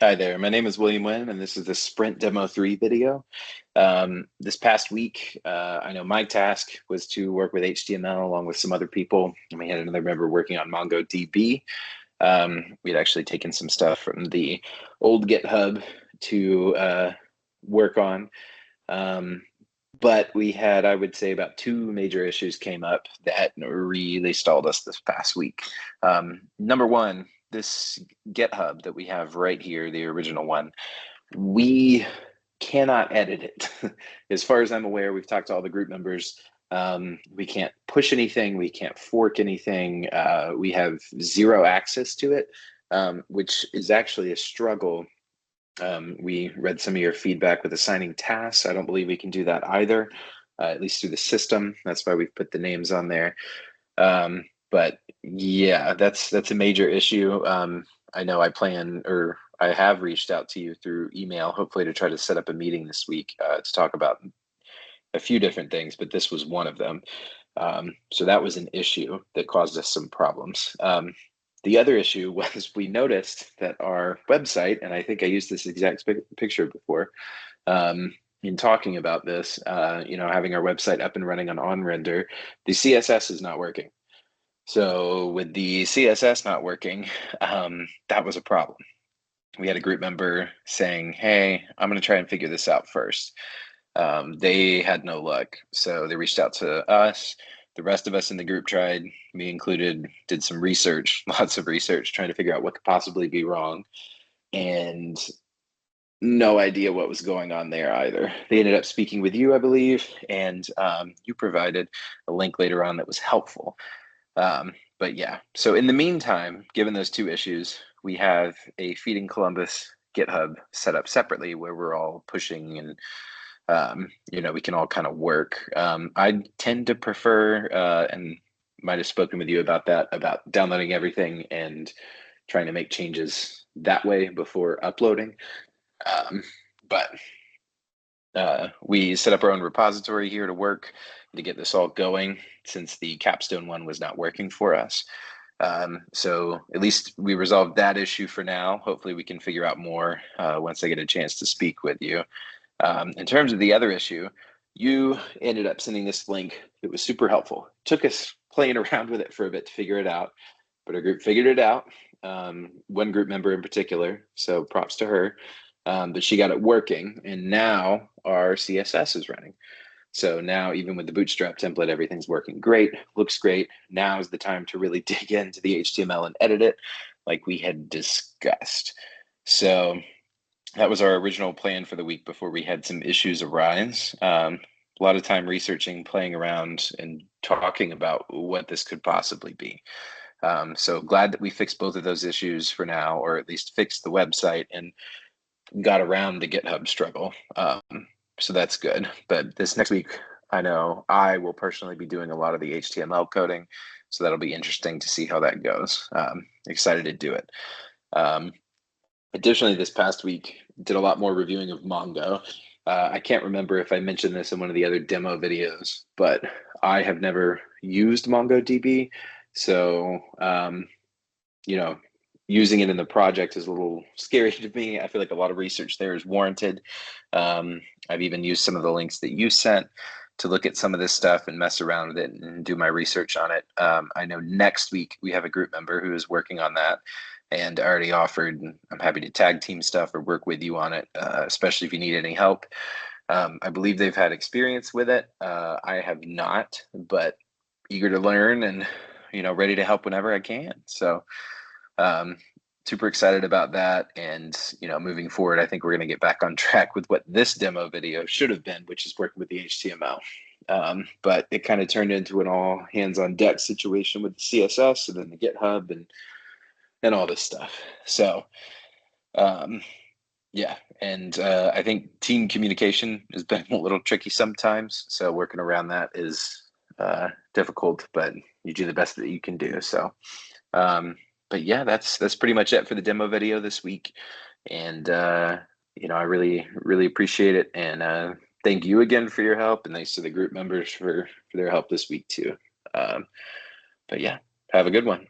Hi there, my name is William Nguyen, and this is the Sprint Demo 3 video. This past week, I know my task was to work with HTML along with some other people, and we had another member working on MongoDB. We had actually taken some stuff from the old GitHub to work on. Um, but we had, I would say, about two major issues came up that really stalled us this past week. Number one, this GitHub that we have right here, the original one, we cannot edit it. As far as I'm aware, we've talked to all the group members. We can't push anything. We can't fork anything. We have zero access to it, which is actually a struggle. We read some of your feedback with assigning tasks. I don't believe we can do that either, at least through the system. That's why we've put the names on there. But yeah, that's a major issue. I know I have reached out to you through email, hopefully to try to set up a meeting this week to talk about a few different things, but this was one of them. So that was an issue that caused us some problems. The other issue was we noticed that our website, and I think I used this exact picture before, in talking about this, having our website up and running on OnRender, the CSS is not working. So with the CSS not working, that was a problem. We had a group member saying, "Hey, I'm going to try and figure this out first." They had no luck, so they reached out to us. The rest of us in the group tried, me included, did some research, lots of research, trying to figure out what could possibly be wrong, and no idea what was going on there either. They ended up speaking with you, I believe, and you provided a link later on that was helpful. But yeah, so in the meantime, given those two issues, we have a Feeding Columbus GitHub set up separately where we're all pushing and we can all kind of work. I tend to prefer, and might have spoken with you about that, about downloading everything and trying to make changes that way before uploading. Um, but we set up our own repository here to work to get this all going since the capstone one was not working for us. So at least we resolved that issue for now. Hopefully we can figure out more once I get a chance to speak with you. In terms of the other issue, you ended up sending this link that was super helpful. It took us playing around with it for a bit to figure it out, but our group figured it out. One group member in particular, so props to her. But she got it working, and now our CSS is running. So now, even with the Bootstrap template, everything's working great, looks great. Now is the time to really dig into the HTML and edit it like we had discussed. So that was our original plan for the week before we had some issues arise. A lot of time researching, playing around, and talking about what this could possibly be. So glad that we fixed both of those issues for now, or at least fixed the website and got around the GitHub struggle. So that's good. But this next week, I know I will personally be doing a lot of the HTML coding. So that'll be interesting to see how that goes. Excited to do it. Additionally, this past week, did a lot more reviewing of Mongo. I can't remember if I mentioned this in one of the other demo videos, but I have never used MongoDB. So, using it in the project is a little scary to me. I feel like a lot of research there is warranted. I've even used some of the links that you sent to look at some of this stuff and mess around with it and do my research on it. I know next week we have a group member who is working on that and I already offered, and I'm happy to tag team stuff or work with you on it, especially if you need any help. I believe they've had experience with it. I have not, but eager to learn and ready to help whenever I can. So um, super excited about that. And, moving forward, I think we're going to get back on track with what this demo video should have been, which is working with the HTML. But it kind of turned into an all hands on deck situation with the CSS and then the GitHub and all this stuff. So, um, yeah. And I think team communication has been a little tricky sometimes. So working around that is difficult, but you do the best that you can do. So, but yeah, that's pretty much it for the demo video this week. And I really really appreciate it. And thank you again for your help, and thanks to the group members for their help this week too. But yeah, have a good one.